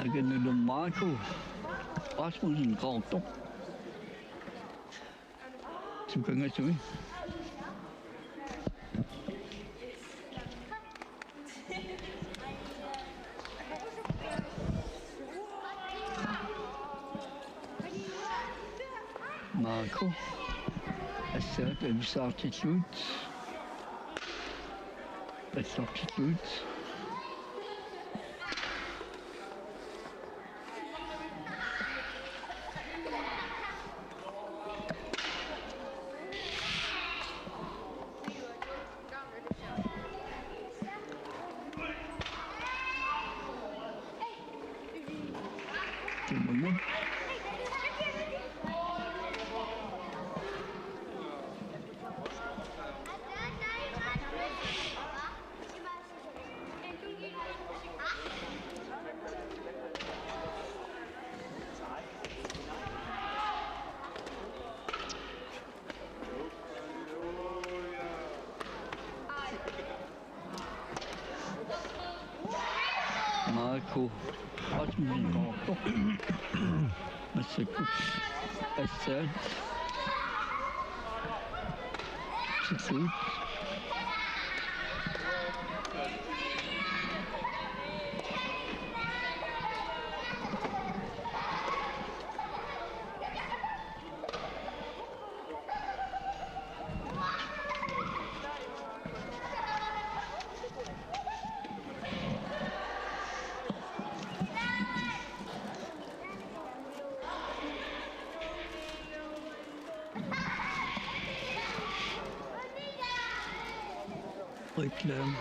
Again, the Michael Osmondson called top. Chụp ngay chuối. Michael, a certain substitute. A substitute. Michael Osmondson called top. Mr. Cook, a third. Substitute. Reklam.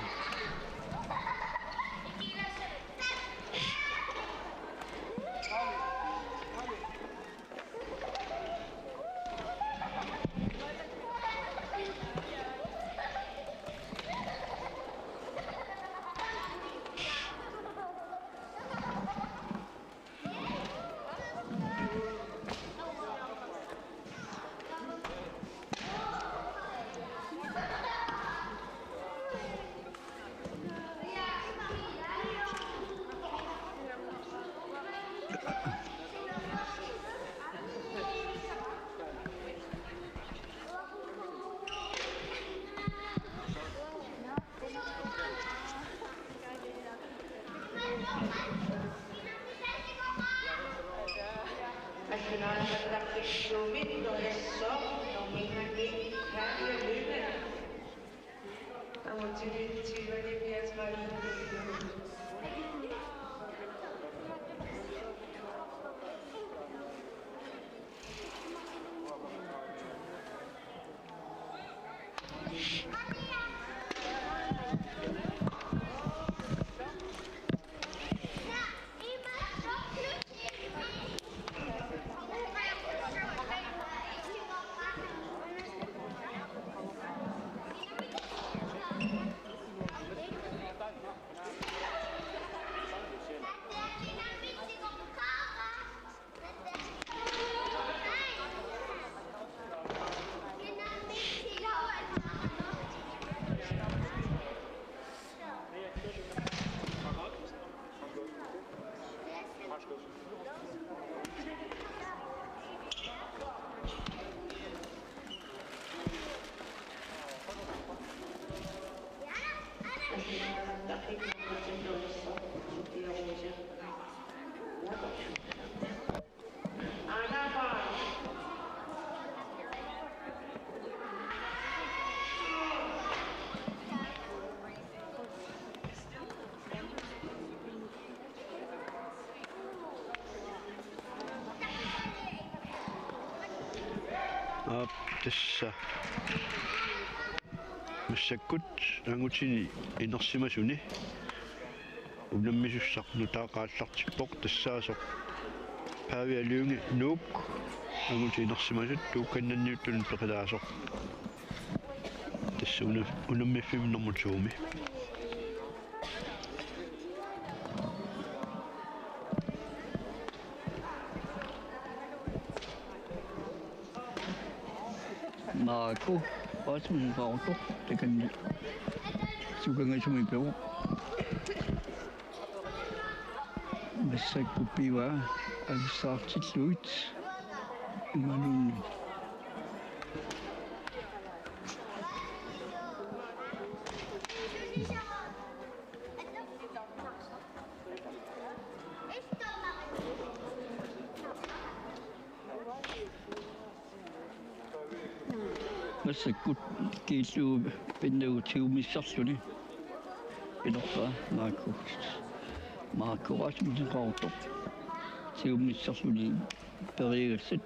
Tässä массаккут ангутини инерсимасуни унаммисуссарну таақааллартиппоқ тассаасоқ паавиалиунги нуук ангути инерсимасут туукканнанниуттун пеқилаасоқ тасса унаммиффимнэрмутууми Marco Osmondson called top. Det kan du kan ikke så mye bedre. массаккуппива агсаартиллуит иманунни массаккут кииллуу пиннагутиумиссарлуни пинерпаа мааккураасмутеқарто тиумиссарлуни перигассат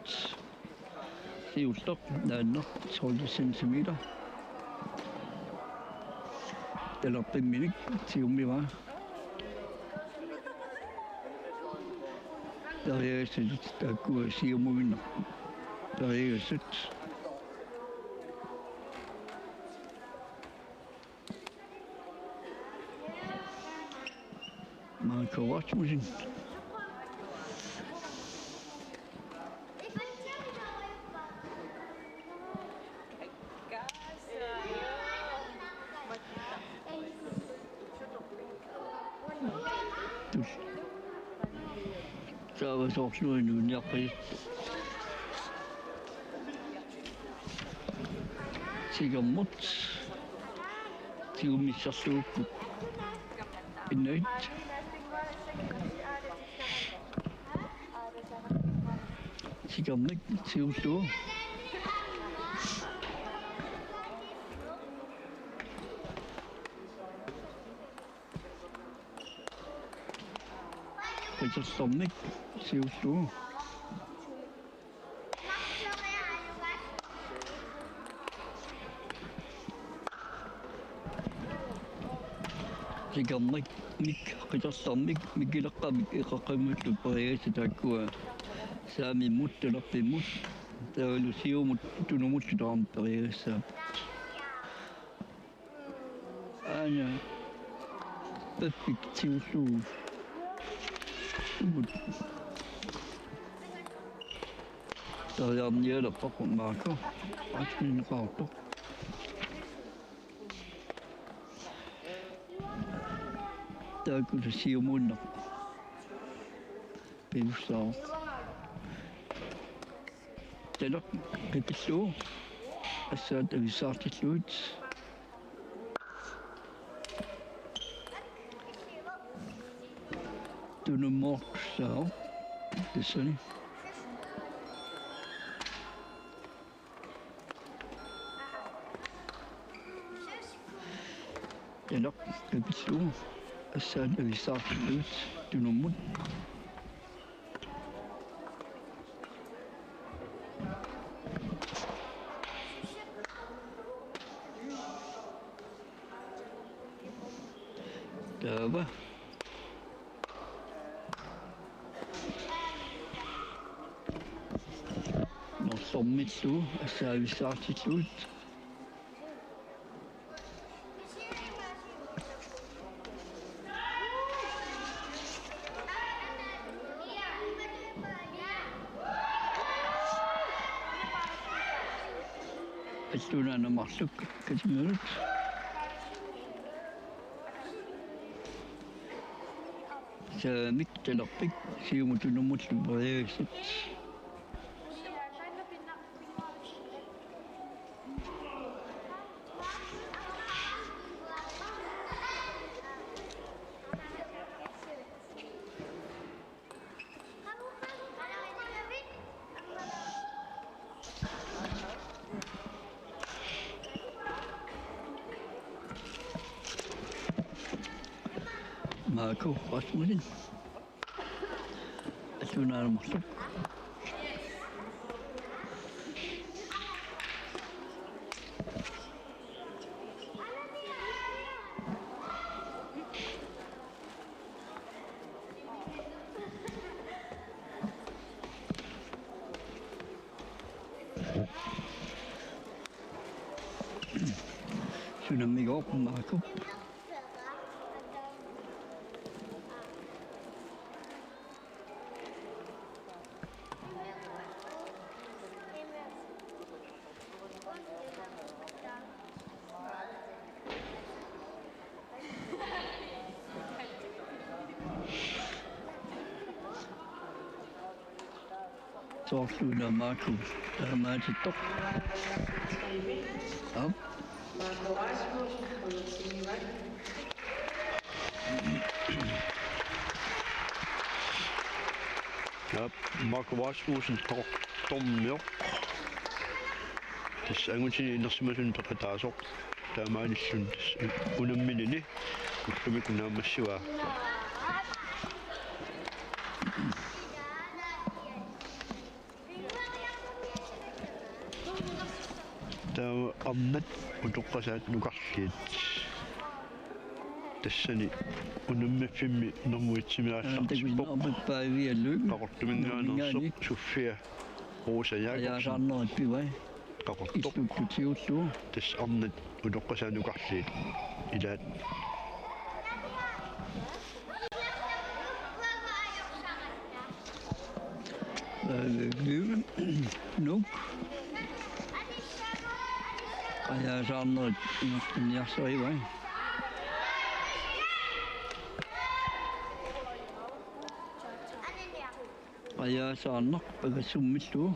сиуллеқ нааннер 12 сантиметр телерпимминик тиуммива перигассат таккуа сиуммугиннер перигассат мааккураасмутин Saavasoorsluinuunniarpajut sigermut tiumissarluukkut pinnait sigernik tiulluu Petersornik siulluu sigernik mik Petersornik mikileqqamik iqaqqamullu periasi taakkua saamimmut talerpimmut taalu siumut tunumullu taam periassaap aana pappik tiulluu Tariarnialerpaqu maako asminneqaarto taakulu siumuunneq piussaa talaq qipilluu assaat avissaartilluut tunummoortussaa tassani talaq qipilluu assaat avissaartilluut tunummut taava sommitlu assaavissaartilluut allunaanamarluk katimulut saamik talerpik siumutunumullu periassat maako rasmusin allunaanamarluk sunammigoorpu maako Soorsuuna maatu taamaatitok op Ja, Marco Rasmussen Tom tässä angutin innersimasun patataasor taamaanissun unamminini ullumi kunaamassua taa amnat utoqqasaat nukarliit тассани унаммаффимми нормуитсимиааллартиппоқ паавиаллуи qaqortumingaanерsoq suffia ruusajaakoq аjaasаарнерит пивай qaqortoq истуттутиуллуу тас арнат утоqqасаанукарлиит илаат нук аjaasаарнерит инертинниарсеривай аjaasаарнер пагассуммиллуу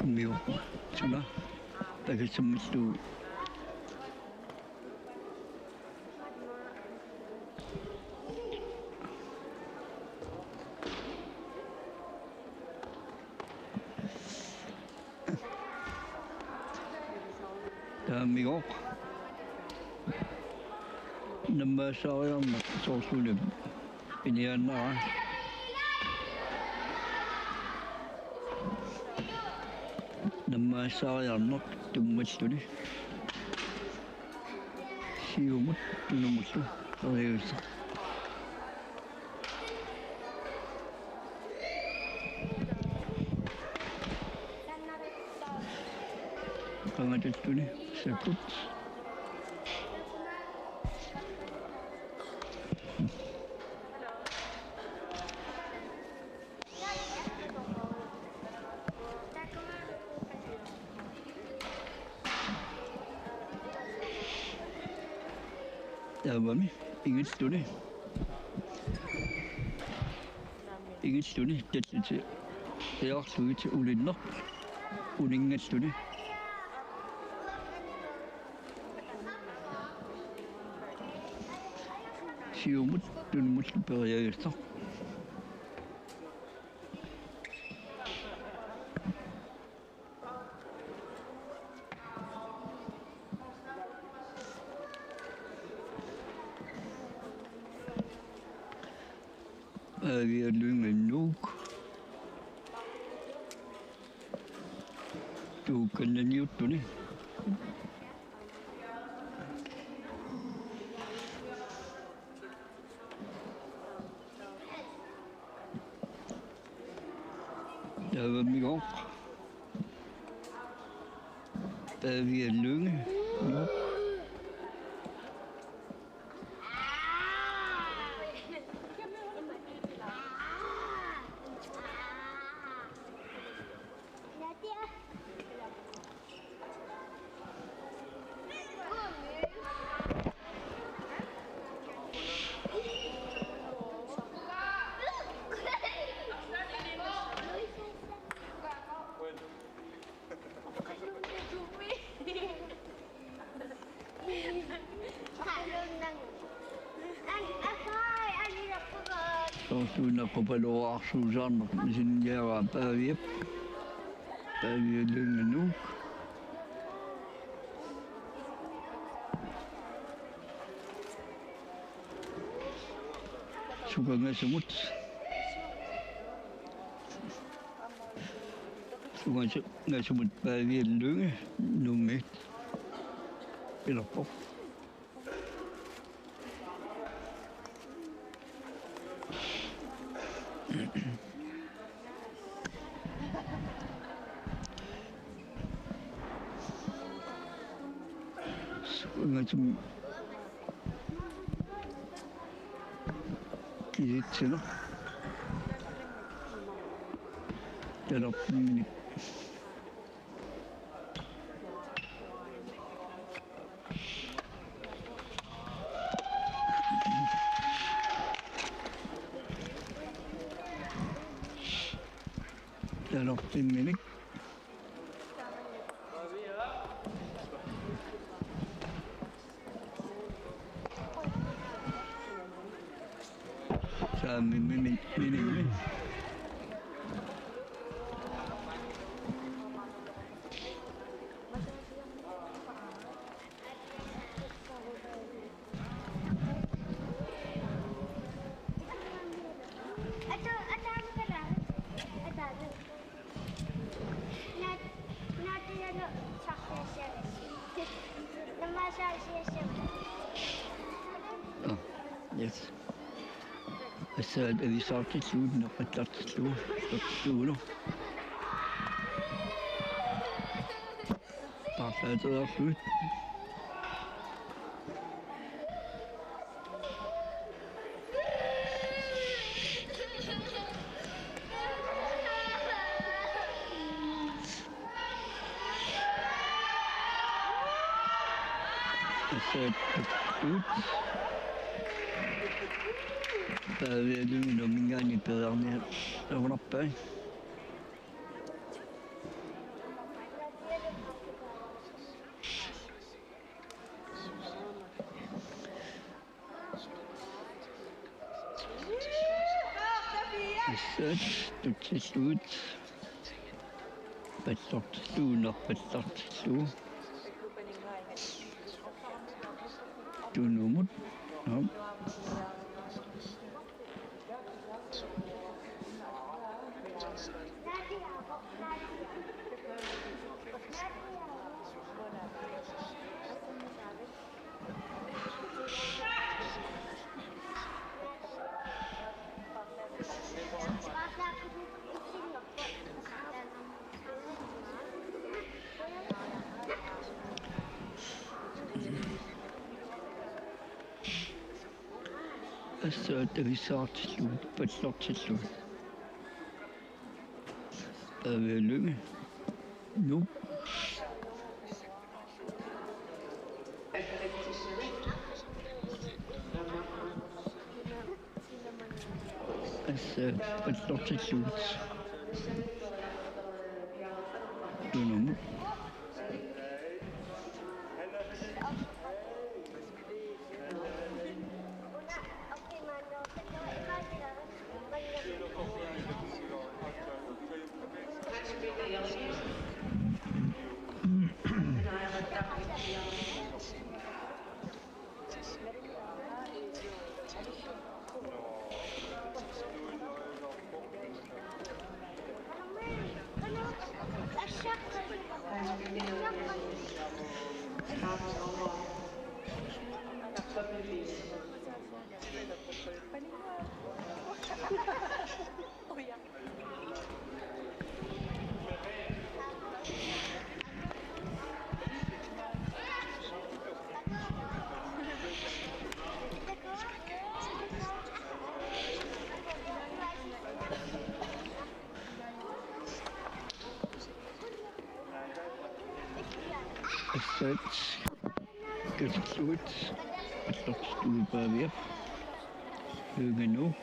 миу суна пагассуммиллуу таамигоқ наммаасаариарна соорсулим пинианнара наммаасаариарнеқ туммаллуни сиумут тунумуллу ориусса qangatalluni sakut taavami ingitsuni tatsiti earluiti ulinner uningalluni siumut tunumullu periagister avialungannuuk tuukannaniuttuni taavamigoq avialunga nuuk soorsuuna qupaloarsuusаарneq sinniaraa paaviap paavialunganuuk sukangasumut sukangasumut paaviallunga nummit pilerpoq sukangasum Kiitsena. Terappiminit. Terappiminit. Minit. Oh, yes. I said vi startet sluden og tatt sluden. Startet det slut. I said slut. Vi er lugn om en gang i pererne over oppe. Stort til slut. Bestått stuen og bestått stuen. Du nummer. Ja. Så det vi sa til slut, bestått til slut. Er vi lykke? Nu. Altså, bestått til slut. Du nummer. Get to it. It's not too bad yet. You know.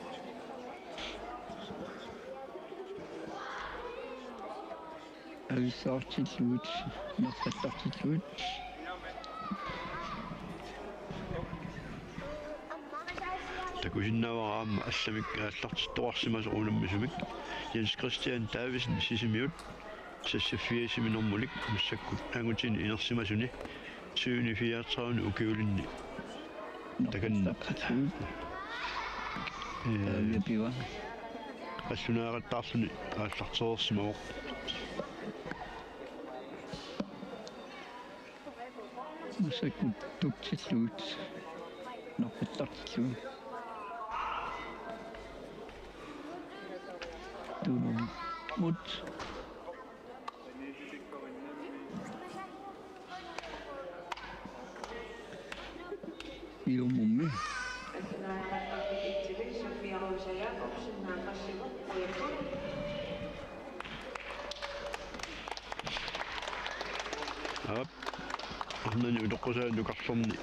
I started to it. Not started to it. Takusinnaavaraamma allamik aallartittoqarsimasoqunammisumik Jens Christian Davidsen sisimiut sassaffiasiminormulik missakkut angutini inersimasuni 734 ukiulinni takan Piva. Qassunaaqattaarluni aallarteersimaoq Missakkut tuktilluut. Noqattartilluut. Tunum mut. Mummi. Ap annani uloqqusaalu qarlorni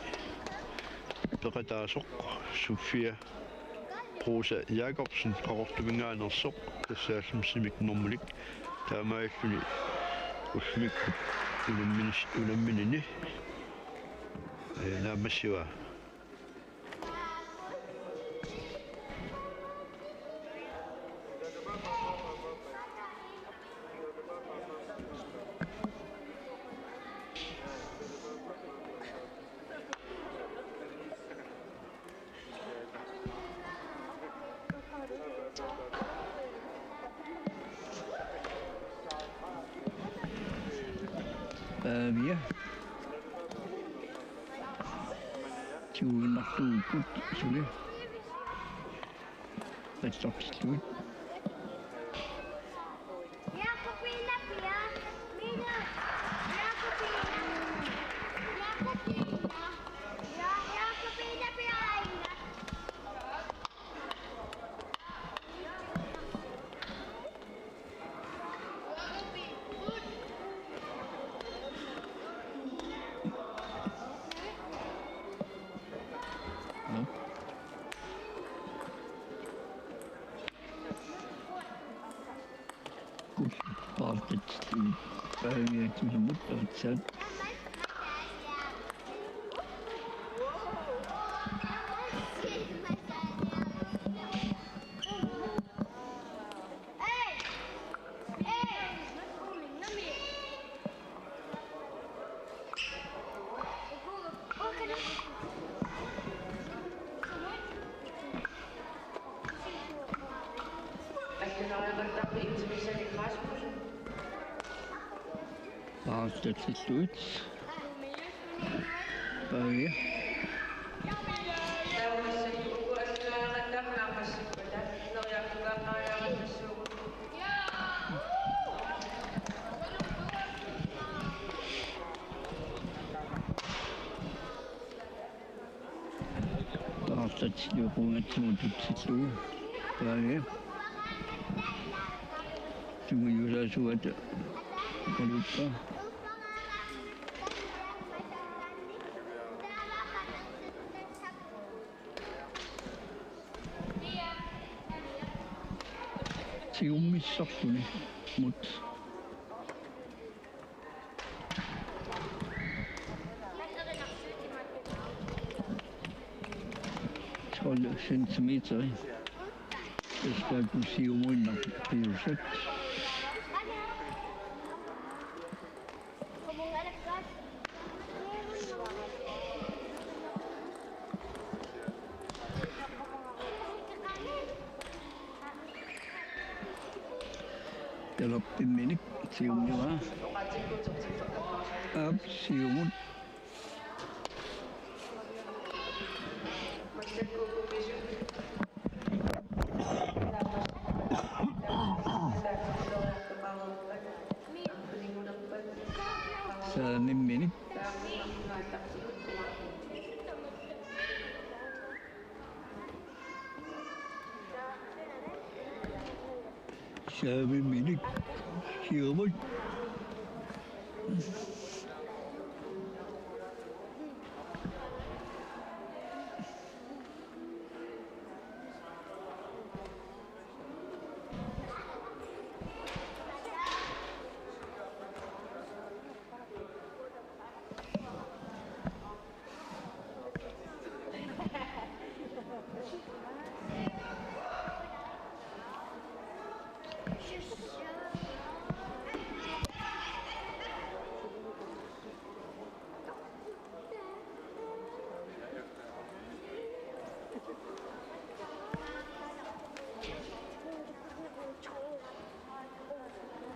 peqataasoq Sofia Rosa Jacobsen qaqortupingaanersoq тассааллумсимик нормулик таамааллуни уллмик уламминини наамассуа Ja. Tjuven nok ukut sule. Det står slut. Partet bij toen de moed uitzet. Partet is slut. Bij Partet je gewoon het moet het zo. Bij toen moet je zo het lupa. Siummissakuni, mut Tolle centimeter. Det skal du siumuinna piuset. Dalappi minik siumua. Ab siumut. Sa minik. Sa minik. Siumut.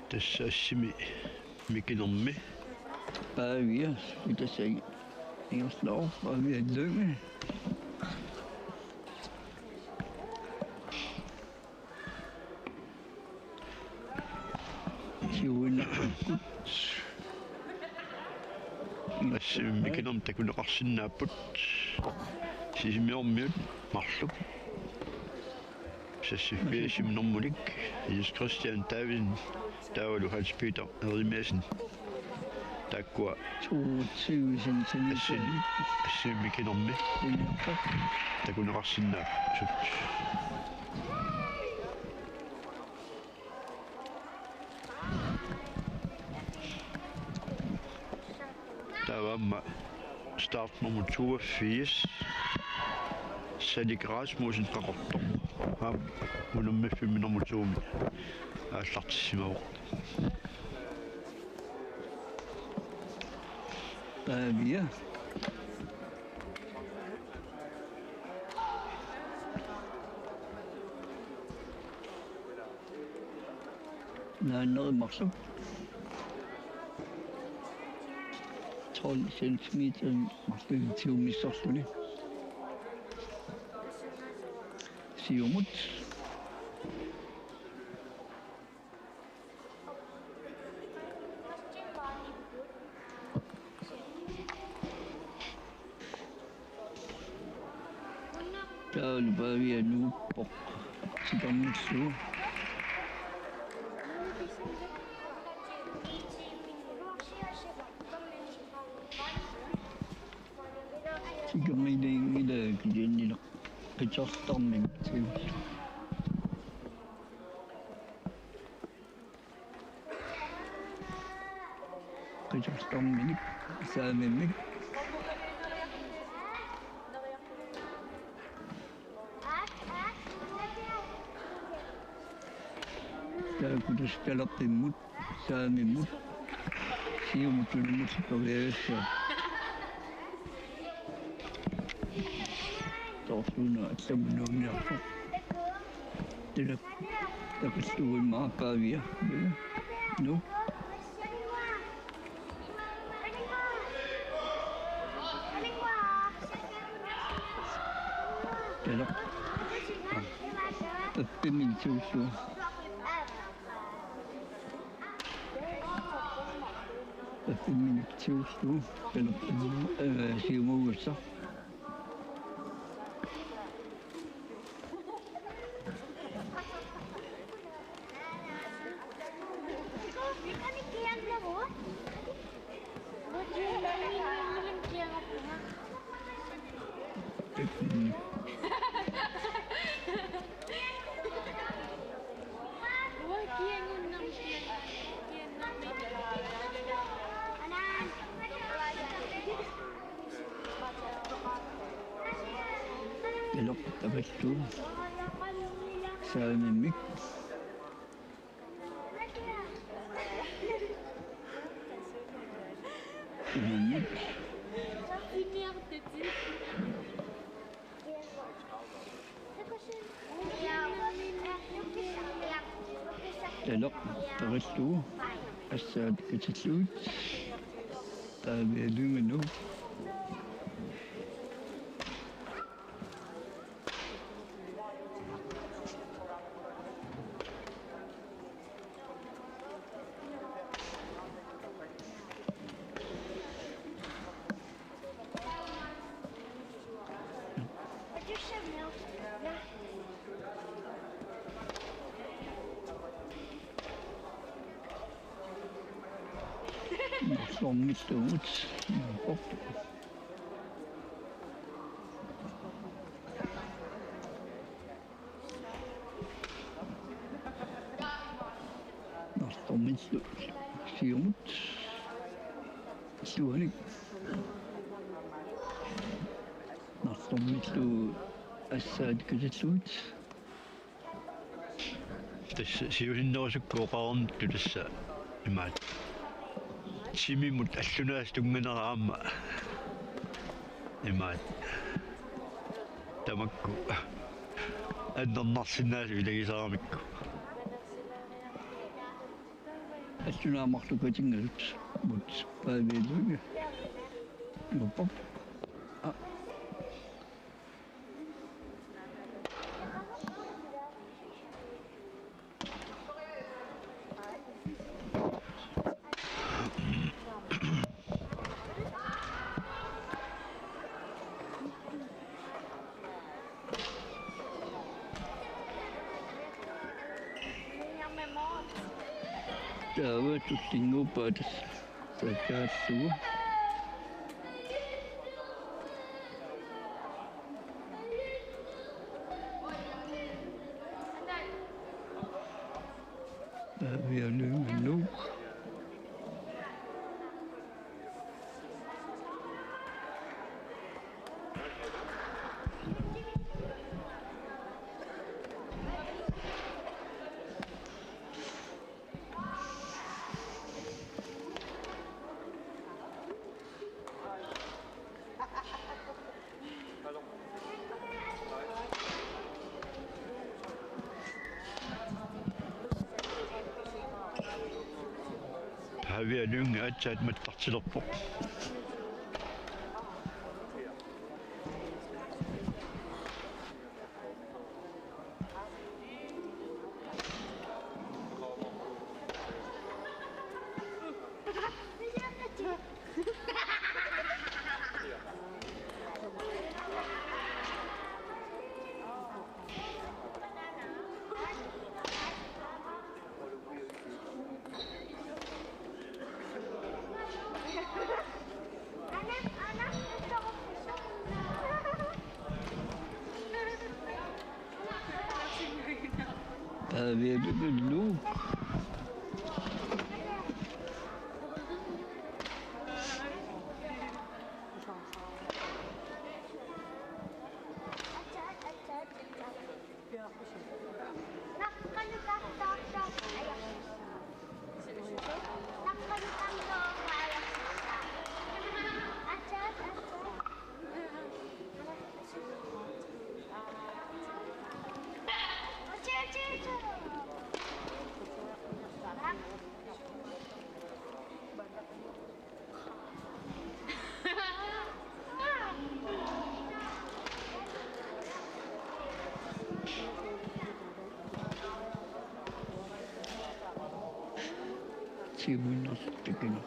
Tässä simi mikin ommi. Päiviä, mitä se jos laufaa vielä lömme. Siuilla kuts. Tässä mikin omta kun qarsinnaaput. Sisimi ommiut marlup. Sassi nummulik. Jes Christian Davidsen. David Hans Peter Rimessen. Takkua 22 centimeter. Assimikinormi. Takunerarsinnaap sut. Tavamma start nummer 82. Salik Rasmussen qaqortor. Unummiffimi nummer 2. Aallartissimaavoq. Pavia. Noget maksimum 12 centimeter, måske 20 meter. Siumut. Der var vi nu på Siumut. Sigur ile gidiyor kaçaktan mı bitiyor? Kaçaktan mı sevmemek? Ya kudu setelah timut sevmemut, siu mutluluk seperti Tortuna sebelumnya tidak dapat turun apa dia, no? Tidak, tapi mincusu. Tapi mincusu kalau siapa besar. Elok dapat tu saya mimik mimik elok dapat tu asal kecil tapi dulu Som mitt ut. Som mitt ut. Siumut. Suonik. Som mitt ut. Assad kutut. Siusinnoosukkuoqarun tulassa imaat simimut allunaastungmaneraamma imaat tamakku annernarsinaas ilagisaaramikku allunaamarlukatingalut mut paaviluga mupop Tawa tuttingupa tässä takastua. Vielä lyhyen Häviä lyngä, et sä et mä tartsi loppu. Päiviä lyhyen sivun ostikin.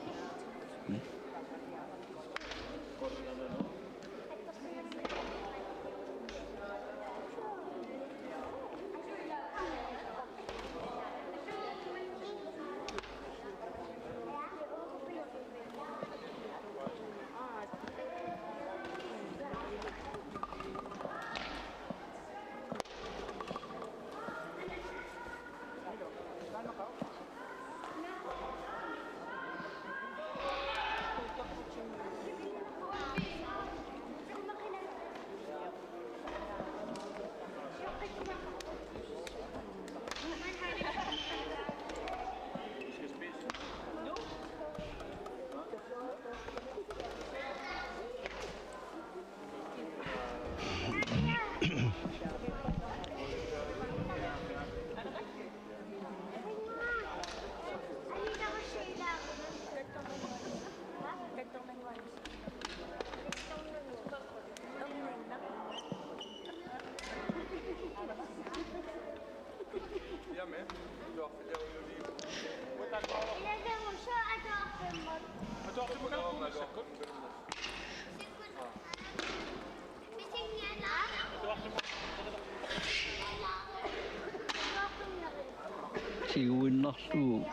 Sivun nastuu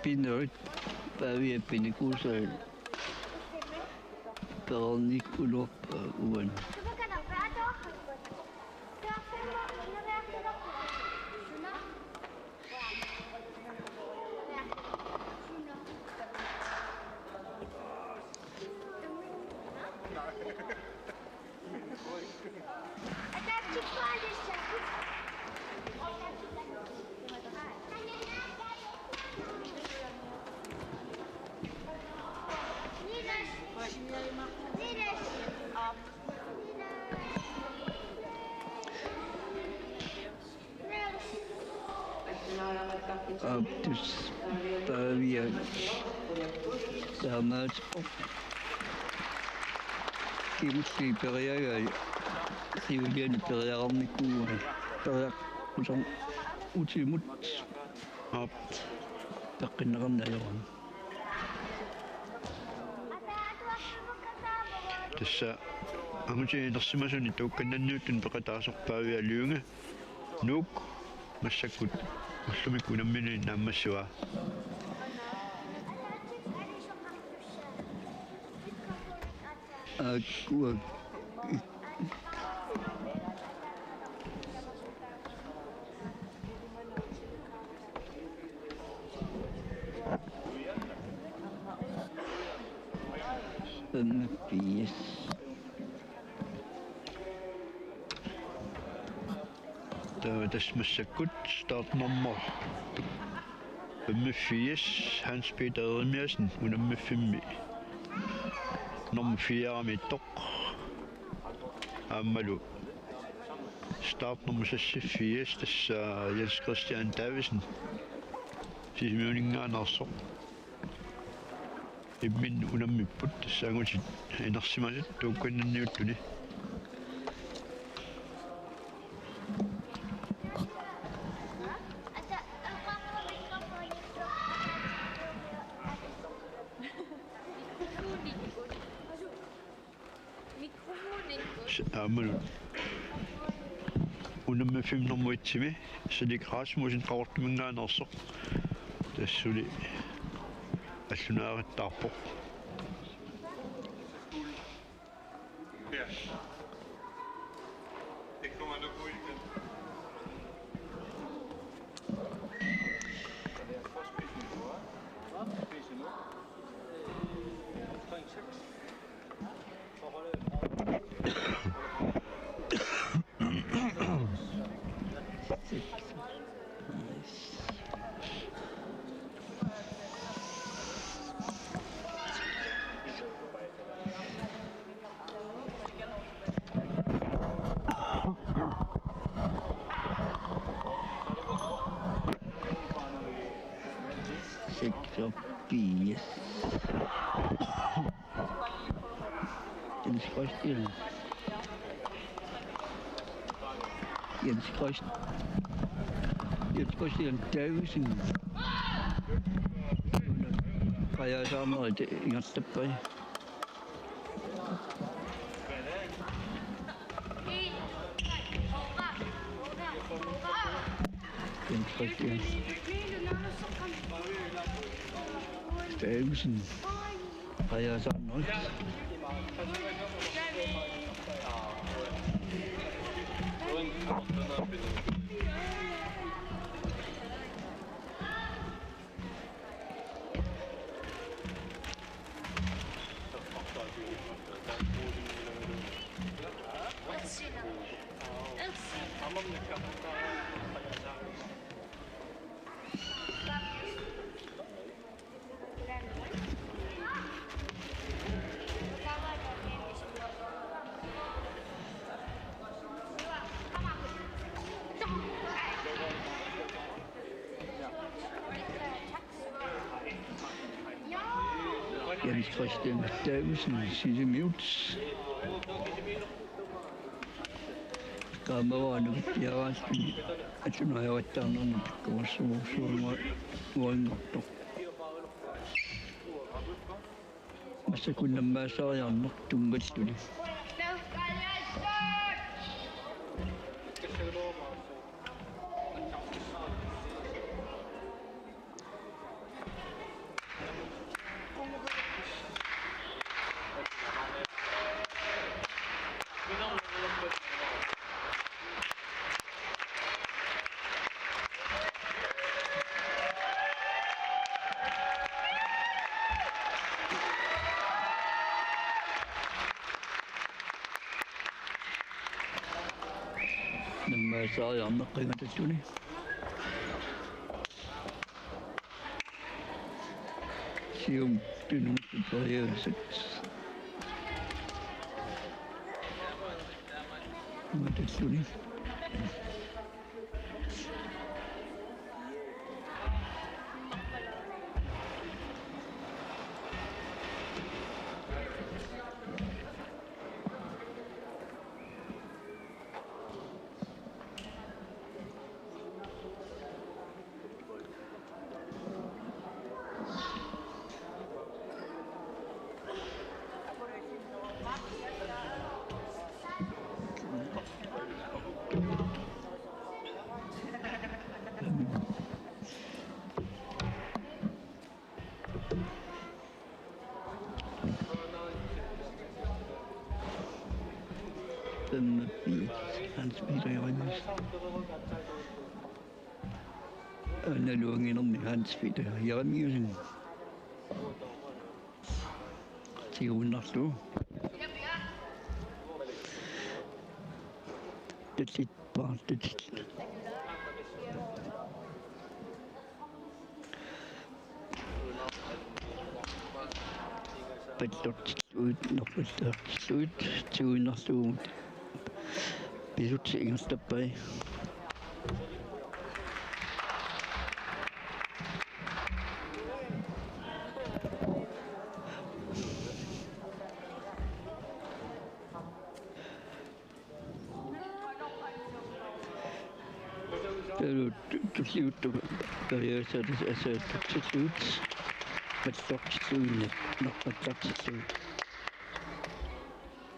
pinoit päiviä pinikuusail. Pelnikkuloppa uuden. Aptus päiviä saamaatpo. Kimsi periaga siulien periarmikuu. Periak usang utsimut. Takkinnaramna joon. Tässä amutin tarsimasuni tuukkannannuuttun peqataasorpaavialuunga nuuk massakut Ullumik unammini naammassua. Akua Pies. Das massakkut startnummer 85 Hans Peter Ermiasen unammafimmi nummer 4 mittoq ammalu startnummer 86 tassa Jens Christian Davidsen sismiuningaanarsoq immin unammipput tassaangutit inersimasit tuukkunnanniuttuni ammalu unammafim nummuitsimi Salik Rasmussen qaortumingaanarsoq tassuli аллунаариттаарпоқ Pies. Jens Christian. Jens Christian Davidsen. Kaja Sammer Jattappai. Jens Christian Davidsen. Kaja Sammer. Jens Christian Davidsen, Sisse Mutes. Kaamavaanu tiavaasti atunajavattarnerni pikkumassuursuunguangortoq. Massakunnammaassaariarneq tungattuli. Nammaassaariarneq qingatattuni. Sium tunungtupariusat. Qingatattuni. 85, Hans Peter Jeremiasen. Analogien om Hans Peter Jeremiasen. Til understå. Det er bare det. Bedlot ud, når bedlot ud til understå. Beslutningen stopper. Du slutter börjar så det alltså till slut med stoppstundet nog på plats slut.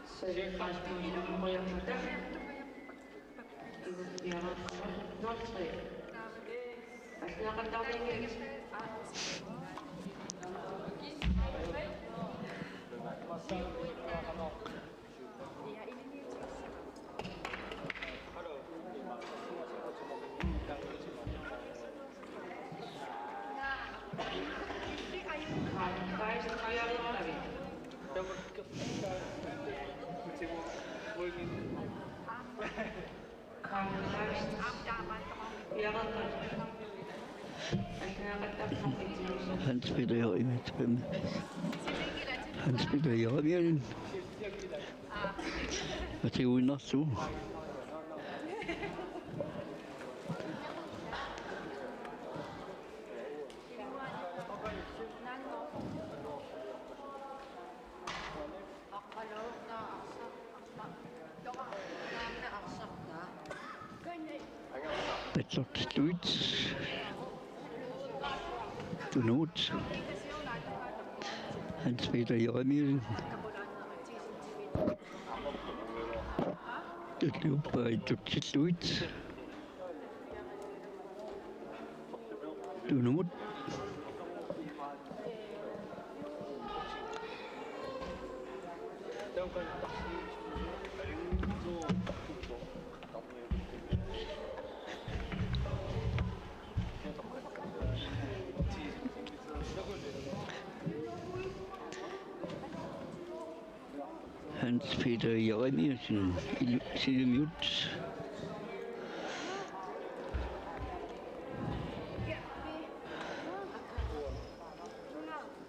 Så det faktisk på en måde, jeg har der. Jeg har 03. Altså, jeg har der ikke. Hans Peter Jeremiasen. Hans Peter Jeremiasen. Og til understå. Bedlot slut. Du not. Hans Peter Jeremiasen. Det løber i det slut. Du not. Hans Peter Jeremiasen i side mute.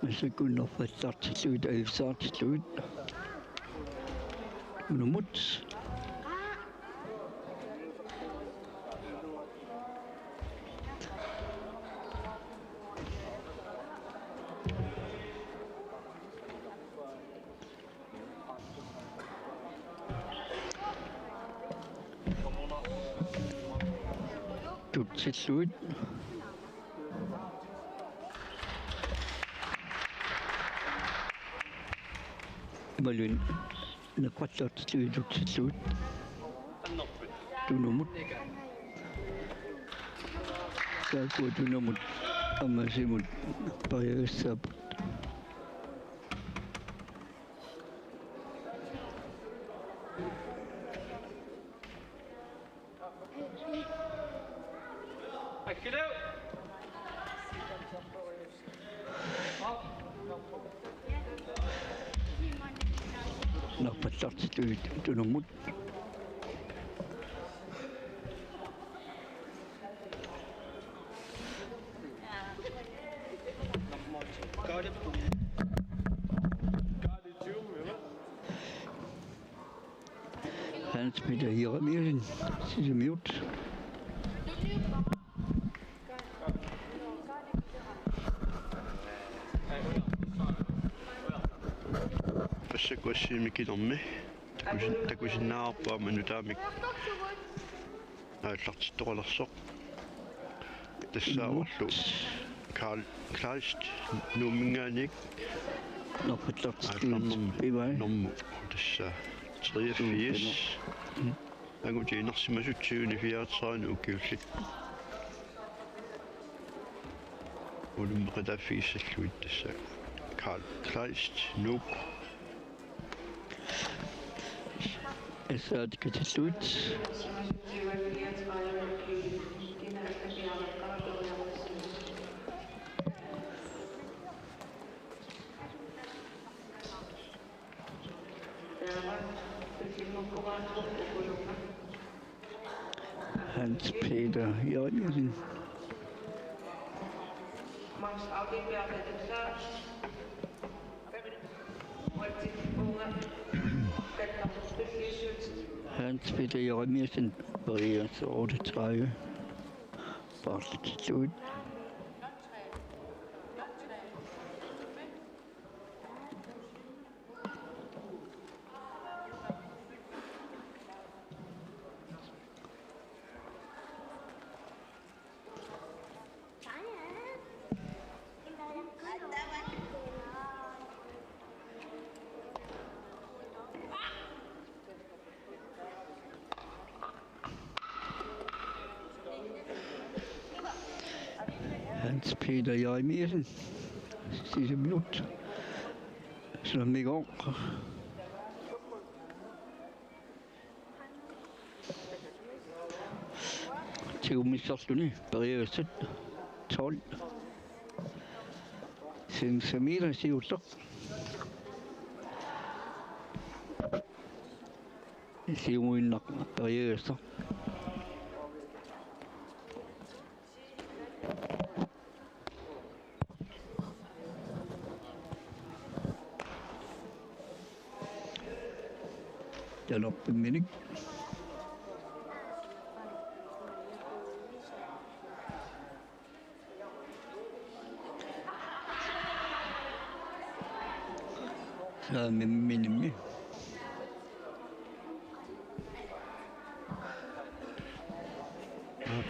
Og så kunne få start slut og start slut. Numut. Du til slut. Malun. Nakwatat slut til slut. Du numut. Så går du numut. Amasimut. Bare sab. Nog på startstudiet, du numut. Hans Peter Jeremiasen, side mute. Så går jeg ikke om med. Der går jeg nær på, men nu der er mig. Jeg har klart stråler så. Det så Karl Kleist, nu mingar ikke. Nå, på startstudiet, det var nummer det så 83. Jeg går til en som er 24 nu kørligt. Og du må da fiske slut det så. Karl Kleist nu. Så det kan til slut. Hans Peter Jørgensen. Hans Peter Jørgensen opereres 38. Barsel til slut. Hans Peter Jørgensen. Sidste minut. Slår mig i gang. Til misforstående. Berøvelsen 12. Siden Samira siger så. Siger hun nok berøvelsen. Den op en minut. Så er med minimum.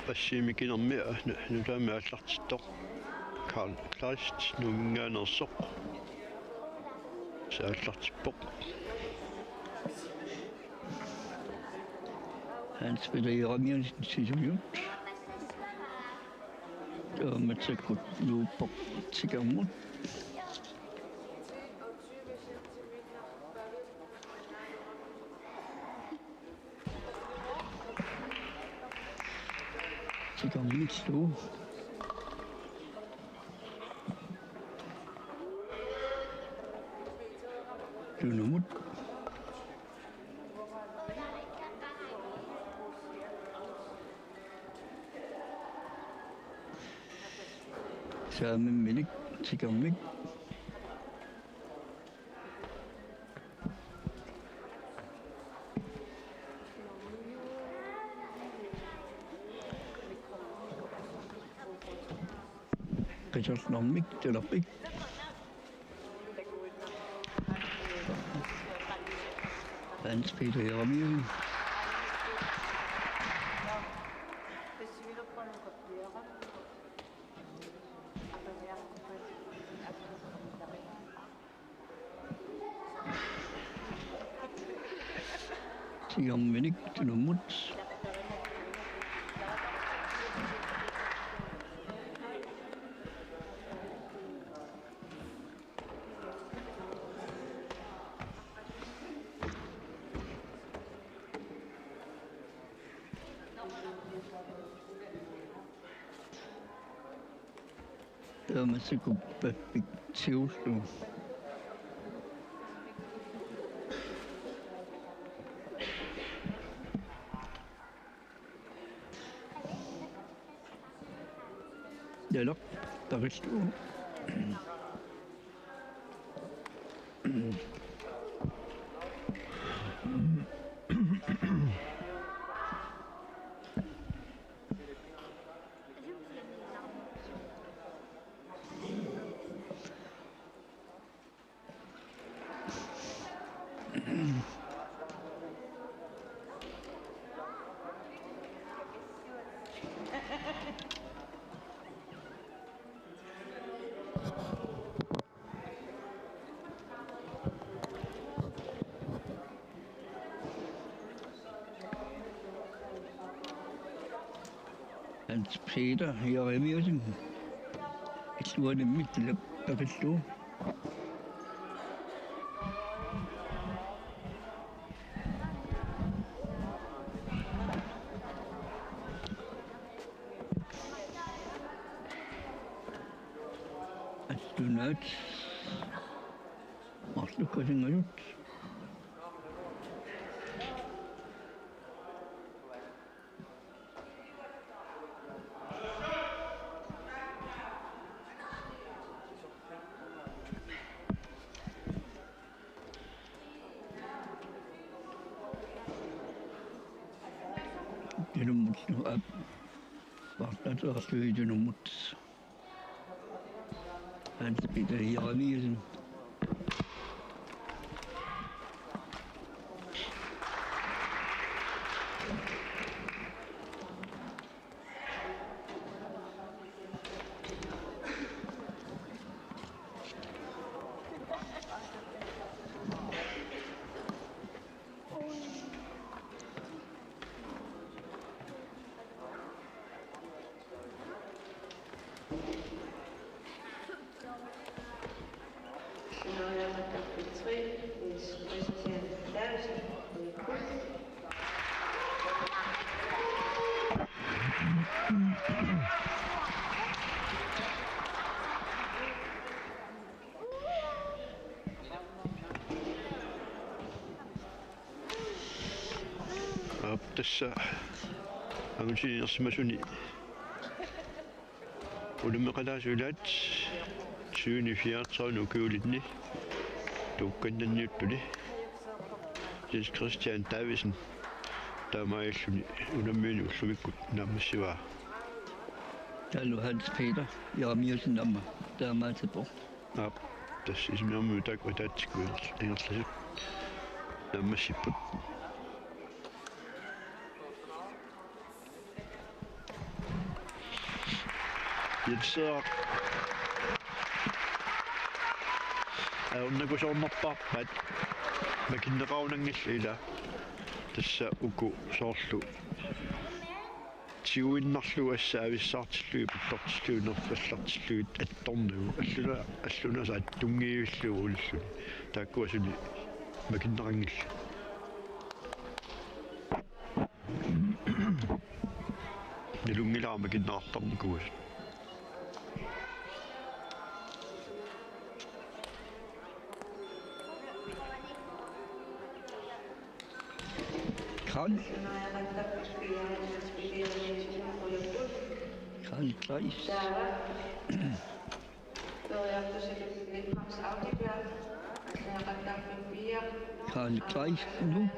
Passiimikin on mehr, nyt on myös lähtö. Karl Kleist, nungen on sok. Se on lähtö pop. Hans Peter Jørgensen sidste minut. Og med til at gå på Tigamon. Tigamon slå. Dunumut. Samme minut til gammel. Richard Nomik, det er ikke. Hans Peter Jørgensen. Tiga minit til numut. Det er masser af perspektiv. Det er nok, der vil stå. Hans Peter Jørgensen. Jeg tror, det er mit løb, der vil stå. out. Арлуккасинга ют. Junumut ap. Vartat arsui junumut. Hans Peter Janisen. Tässä amutinersimasuni ulimeqalaasulat suuni fiartsaun ukuulitni tuukkannanniuttuli Jens Christian Davisen taamaalluni unammiuni ullumikkut naammassivaa Tallu Hans Peter Janisen namma taamaatepor. tässä ismiarmu taakvataatsikkuil ingerlasut naammassipput Jenssaaq unnakusoornerpaarpat makinneqaunangillila tassa uku soorlu tiuinnarlu assaavissaartillu pittortillu nerfallartillu attornuu alluna saat tungiivillu ullu taakkuasuni makinnerangilla nilungilaar makinnerartarnikuus Karl Kreis. Karl Kreis nu.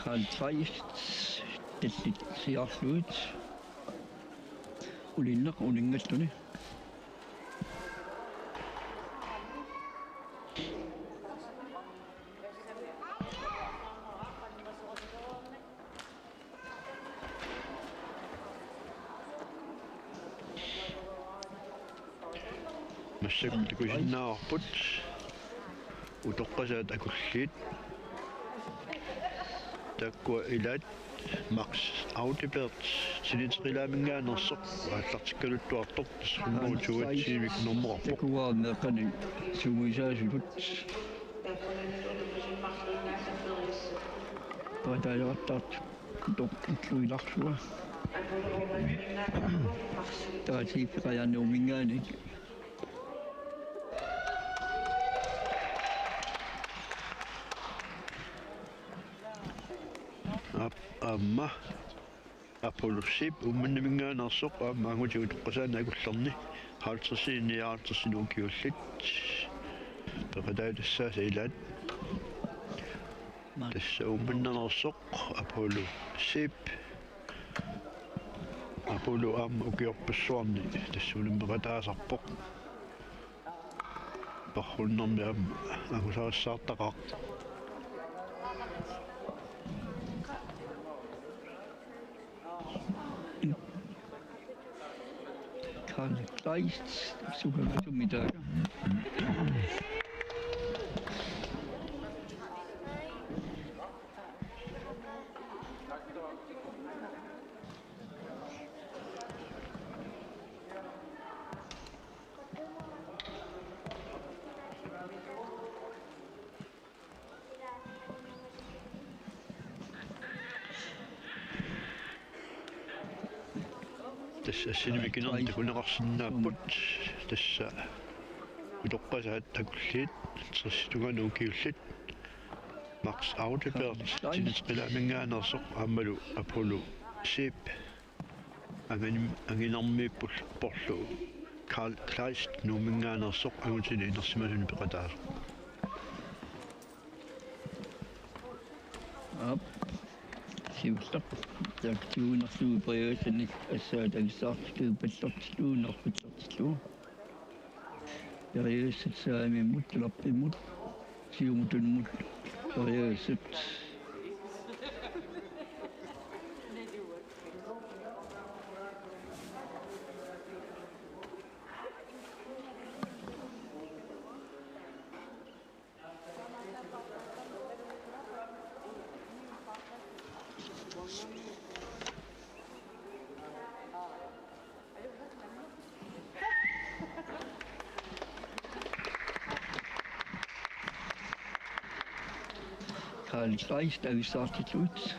Karl Kreis det ser slut. Ulinner ulingattuni. Massakkusinnaarput utoqqasaat akulliit takkua ilat Max Audibert sinitrilaamingaanерсоq аллартиккалуттуартор суммуутуатсиивик норморпо Takuaammeqani sumuisaasulut. Taataajarattaart tokkitluilarsua. Taatiippeqajaannuumingaani amma Apollo-ship ummannimingaanерсоq aammaangutigut qasaanaakullerni haaltersiiniaartersinuukiullit peqataatassаа ilaat tassa ummannernersoq Apollo-ship Apollo aamma ukiorpassuarni tassuulimmeqataasarpoq parrunnermi aamma angusarissaattaqaaq Karl Kreis sukamatumidaga. tässä sinimikinan takunaqarsinnaaput tassa utoqqasaat takulliit sersitungaanu kiullit Max Audebert tinitqilaamingaanersoq aammalu apollo ship anginarmiippul porlu Karl Kleist nuumingaanersoq agutini inersimasuni peqataar Up. Siusta. Taktuun suupriösen assaatagisartu patlartluunerpatlartlu. Periöset saamimut lappimut siumutunmut periöset. Karl Kleist avisartitlut.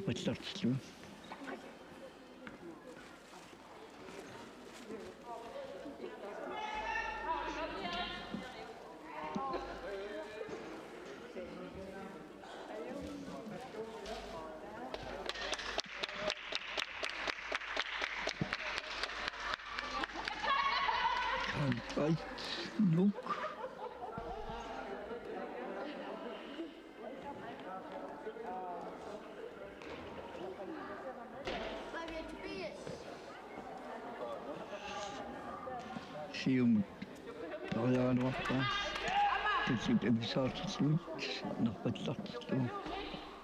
Patlartlu. Karl Kleist nuk. Sium Arianuappa. Titsut avisartitlut. Narpatlartlu.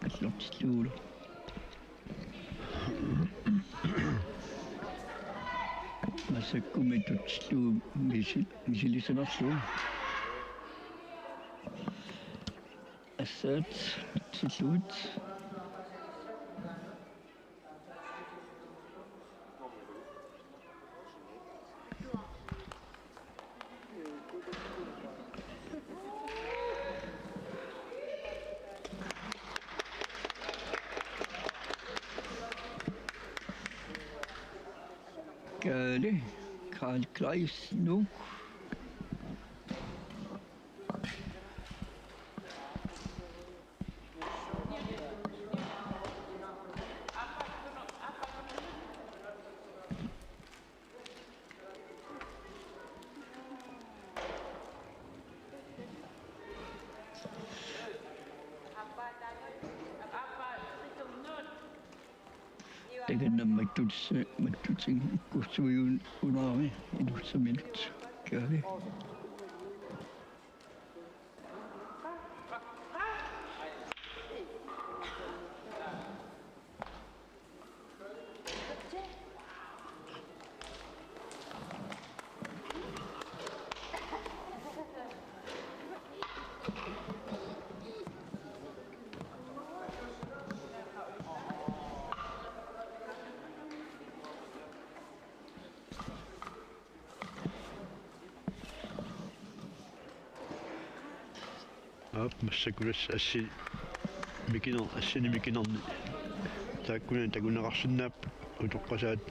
Patlartlu. Masakkumitutlu misilisanarlu. Assat titlut. Karl Kleist nu. Tegan matutsin kutsuyun unaami idutsamint kali. Massakulas assinimikinerni takunaqarsinnaap utoqqasaat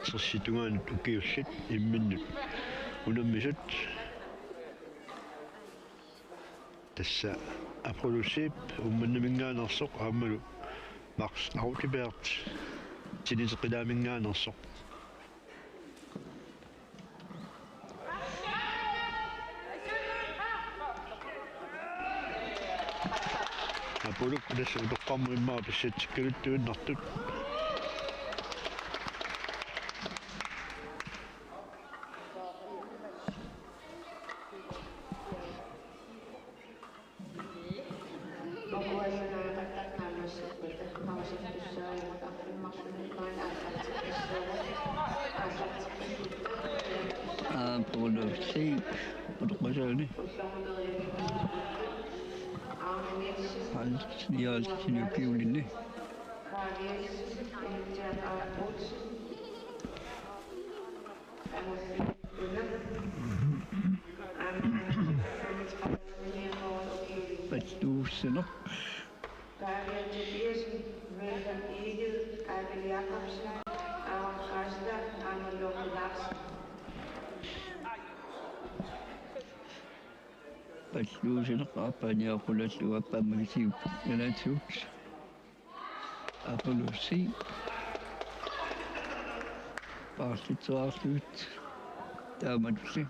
sersitungaanut ukiullit imminnut unammisut tassa apollusip ummannamingaanersoq aammalu Max Audebert tinitqilaamingaanersoq Apollo tässä utoqqarmuimmaa pissatsikkaluttuunnartut Apollo shape utoqqasaani Altsini piulinni. Pattuussano. Larsen. Pasluusin qaapaniaqullallu appaamagisiup nalatuut apulusi paartitsuarluut taamatulli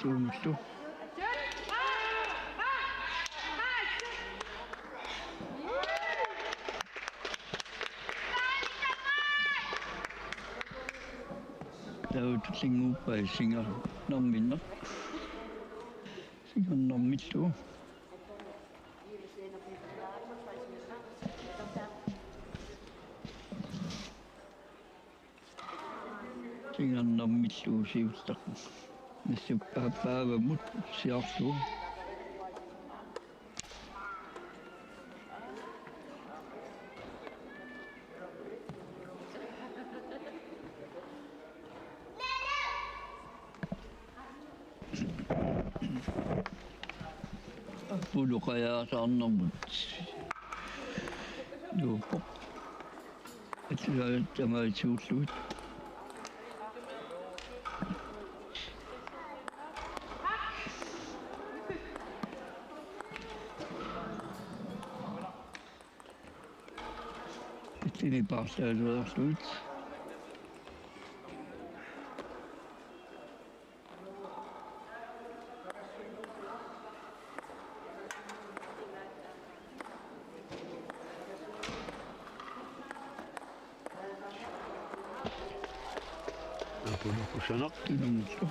suumullu tautullinguuppai singa nomminna singa nommittu singa nommittu siusta nissuppaappaavamut siarlu puluqajaarsaarnermut nuupoq atluaat tamaasuulluut tilipaartaaluarluut apuluqqusanaq kilumullu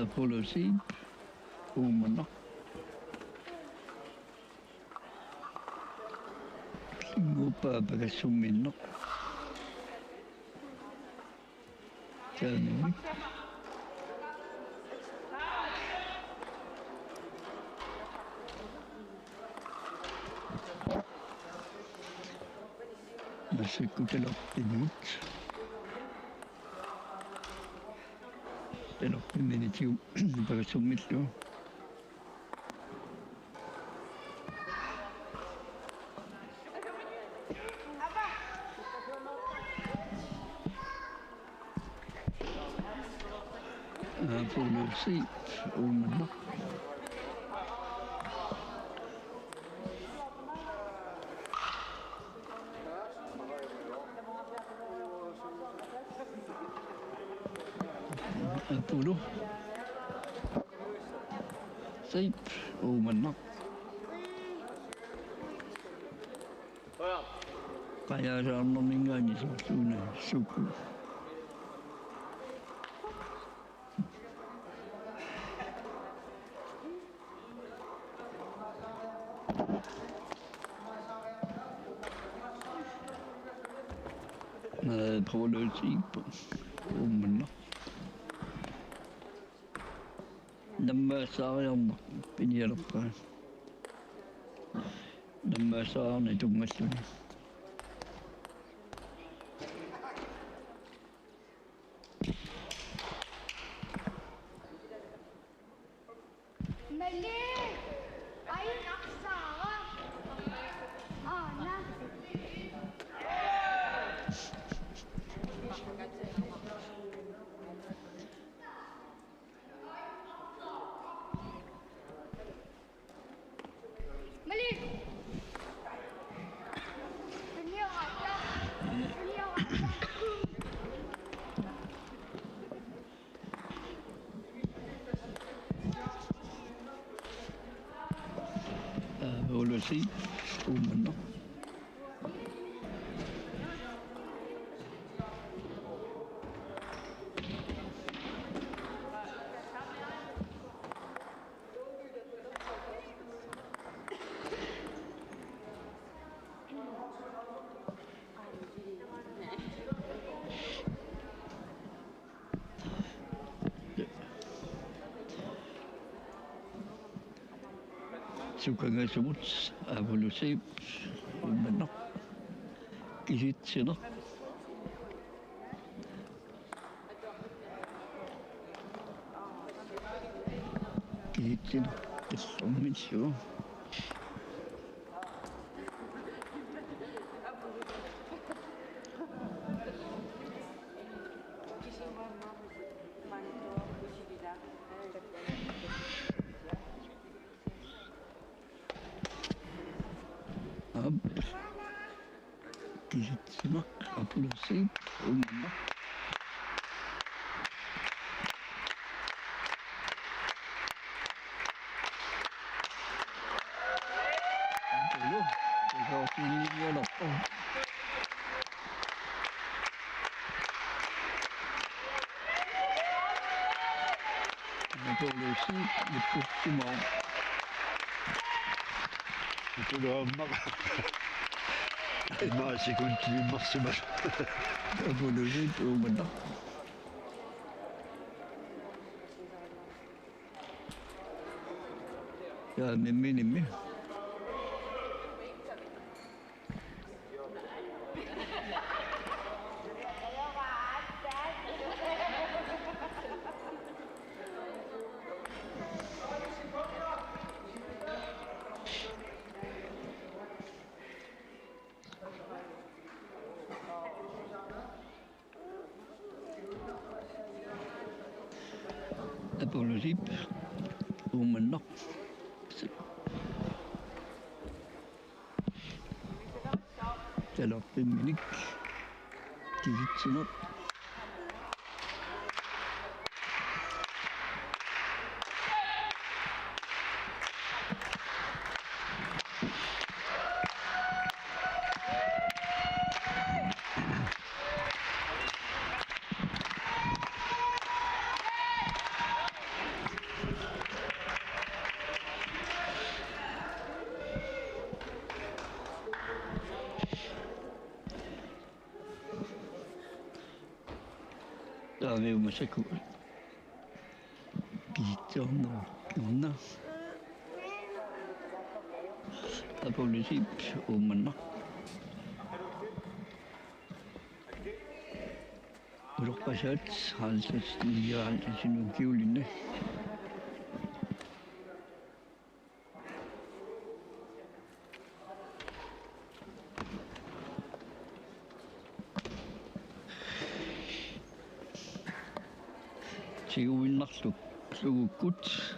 apulusiip uumannaq singuuppaapagassumminneq taamimik nassikkutelorpimut telorpiminitiu pagassumillu apulusiip uumannaq apulu siip uumannaq qajasaarnerningaani sorluuna sukku apulusiip uumannaq наммаасаариарнақ пиниалерпаа наммаасаарни тунгаллуни Mali! Ayun ako sa na. Mali! apulusiip uumannaq sukkangasumut apulusiip uumannaq kisitsineq Kiitsin. Tässä on missio. Kiitsin. Apulusi. Umma. Apulu. Ikaw sinigyan ako. Apulusi. Ipussi mo. Kyllä on mä sekuntiin massimassa. Apulusi. Umma. Ja nimmi. Apologie. Umma. Alors, Dominique, Kiitsin. Avevo sicuro. Pizzano, nonna. Apologie, Umma. Urpasat, halsas, ja, halsas in kiulinne. Siuinnarlu lugukut.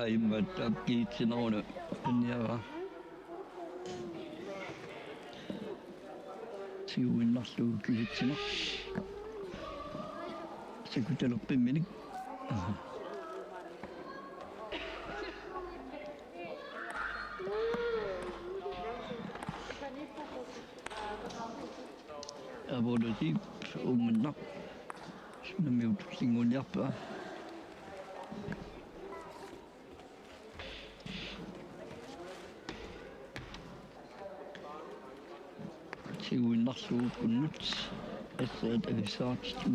Aimmata kiitsin aina ja siuinnarlu kiitsin. Se kutelu pimmeni. Apologie, Umma. Sinä minut sinun jäppää. Siuin nassu kun nyt. Että ei saatstu.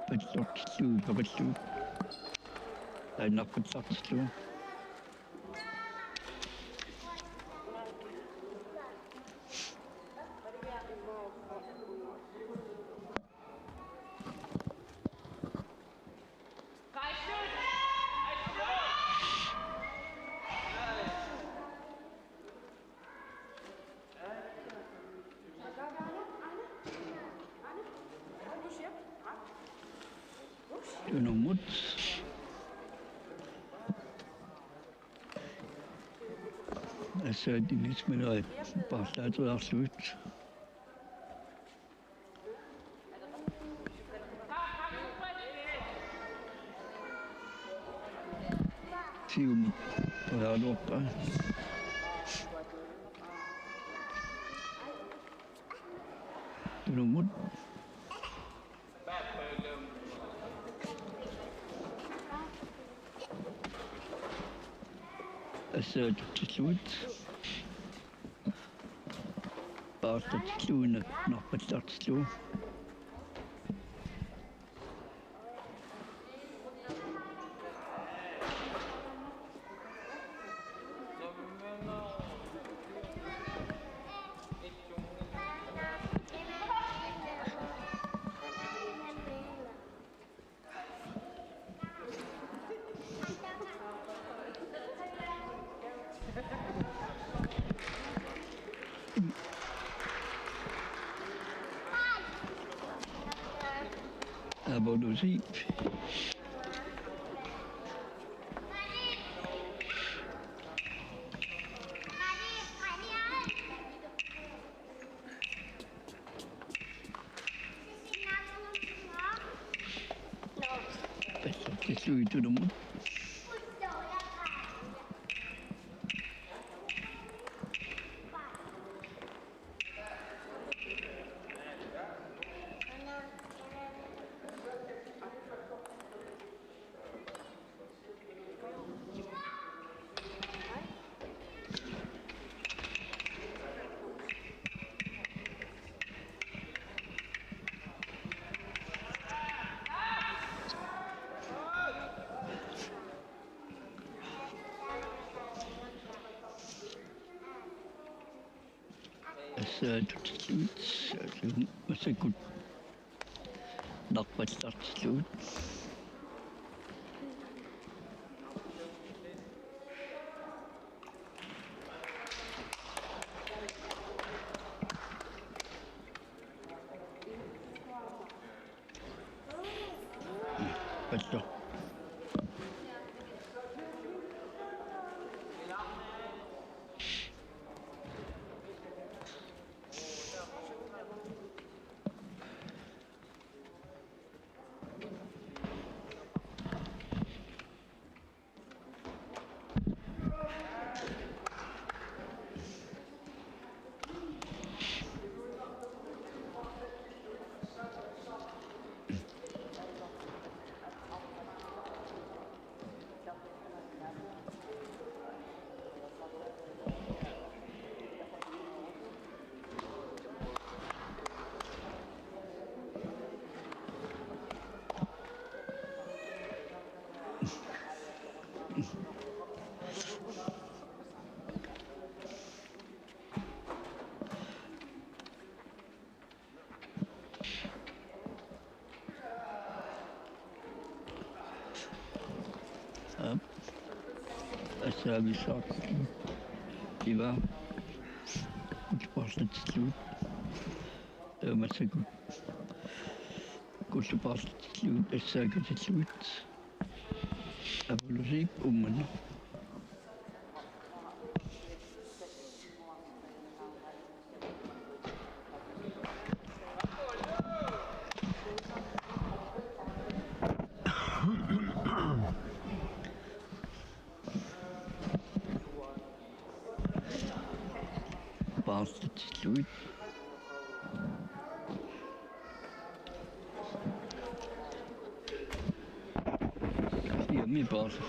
Petotstu. Tai nappatstu. No mut. Altså, det er lidt med at bare starte ud og slutte. Tium, og jeg er lukker. No mut. Altså, til slut. Bare til slutte, når man starter slut. Abolosi. Pessoa e todo mundo. Slut. Så godt nok på et start slut. Bedre. Så har vi sagt, det var udspørgsel til slut. Det var masser godt. Udspørgsel til slut, det sagde til slut. Abolosi, umman. Pause til slut. Hjemme i pause.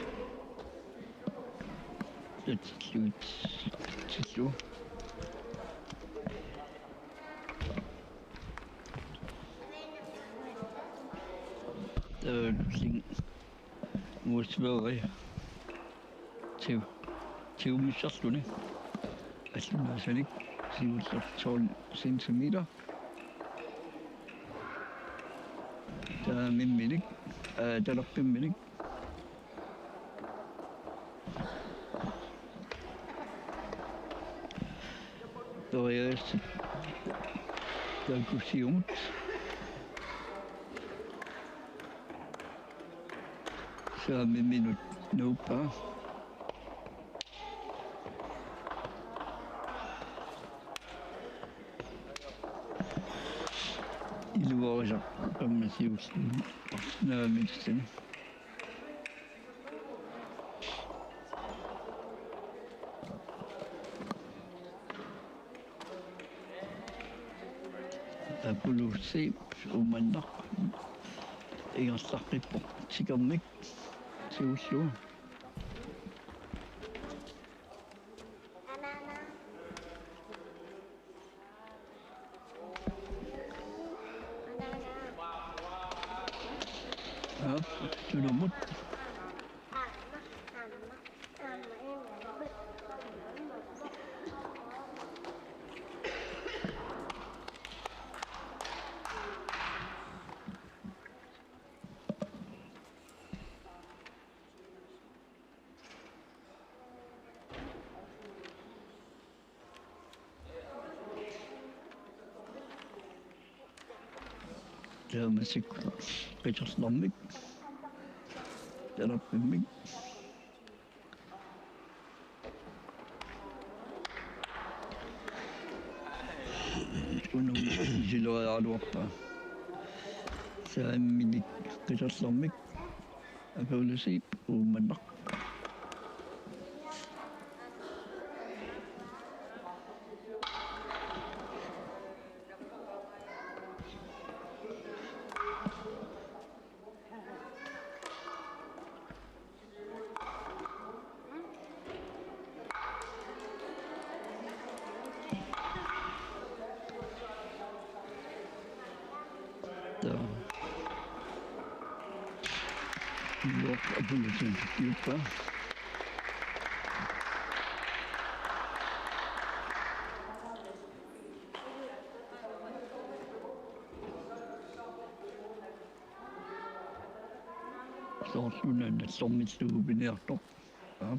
Så til slut. Til slut. Der var ting modsvaret til umisforstående. Altså, det er slet ikke 12 centimeter. Der er min mening. Der er nok min mening. Der var jeg der kunne sige ondt. Så er min minut nu bare. Il voit genre comme si aussi la médecine. Apollo C au maintenant et on s'arrête pour Tigamec, c'est Oslo. Ja, tout le monde. Der musik Richard Lomik. Der er filming. Uno Gilo Adwapa. Så min Richard Lomik. Jeg vil se på mandag. Så sådan en som et souvenir då. Ja.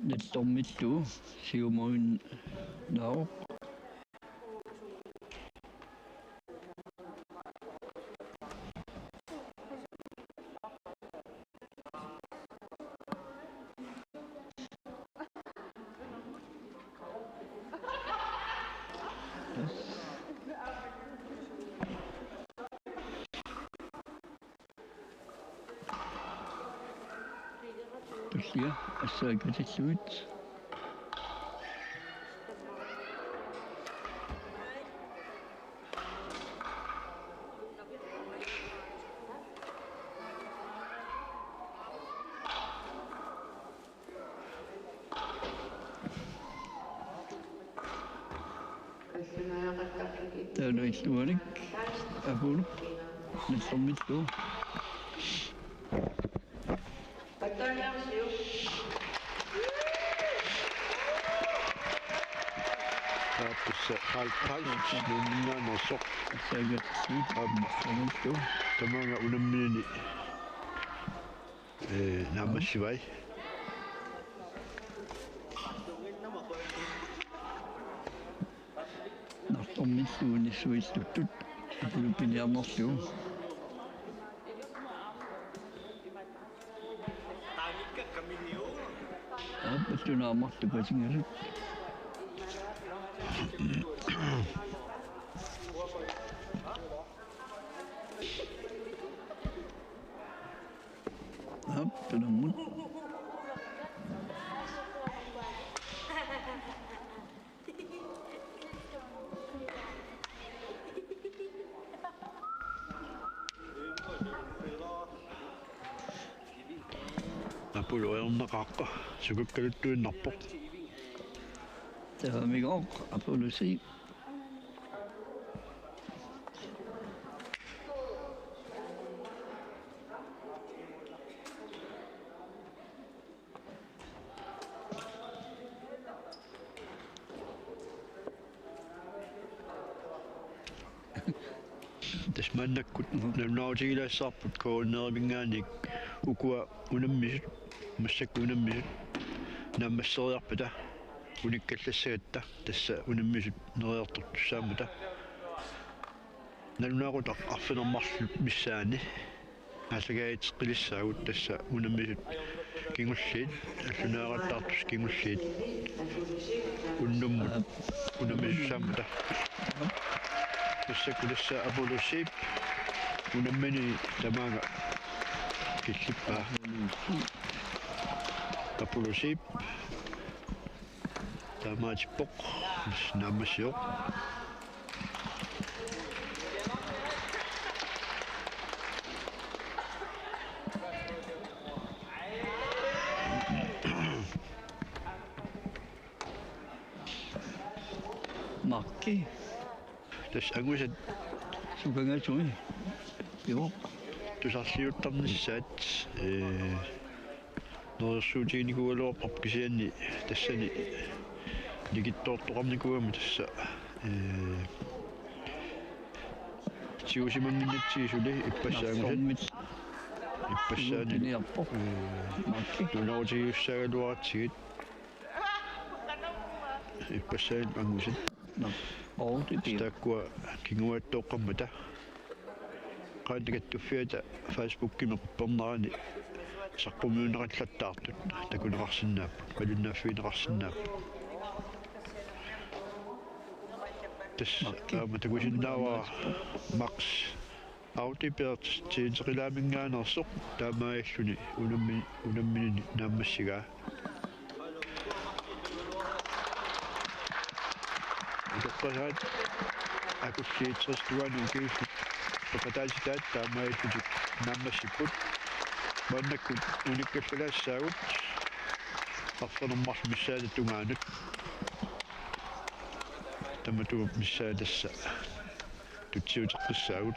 Det som et då, ser man då. Ja, så kan det se ud. Der er noget stort, ikke? Jeg får det. Lidt som mit stort. Kalkkalslinnan sok. Säkert slut. Tamanga unammini. Namashivai. Nartommitsuuni suistuttut. Pilipiliarnerlu. Pattunaamartuka singalut. Penamut. Apoloerneraqqa sukukkaluttuinnarpoq. Taamigoq apolosi. Tasmannakkut nautigilassarput koornervingaannik ukua unammisut massakku unammisut naammasseriarpata unikkallassagatta tassa unammisut neriartortussaamata nalunaaruta arfinermarlut missaani asagaitqilissaagut tassa unammisut kingulliit allunaaqattaartus kingulliit unnummut unammissaamata Kussakulassa apolosip unammani tamaanga killippa apolosip tamaatippoq naammassiuq Makki. Tas angusat Sukangatui. Jo. tusarliuttarnissaat nersuutiinikualuorpap kisianni tassani nikittoortoqarnikuami tassa tiusimanginnatsiisuli ippassaagusit пассаани Тиниарпо. Макки. нунорутигиуссаагалуаратсигит иппассаани ангусит Тиниарпо. таккуа кингуаттооққаммата qaantakattuффиата Facebook-киме пернерани сарпумиунеқаллаттаартут такунеқарсинааппут палуннааффиинеқарсинааппут тас тааматагусиннаава макс аутиперт тиинтеқилаамингаанерсоқ таамааллуни унаммини нааммассигаа итоққасаат акуссиитсэрстуанун киуссут патаалситаат таамааллутик нааммассиппут маннаккут униккаллалаассаагут арфанермарс миссаала тунгаанут тамату миссааласса тутсиутеққиссаагут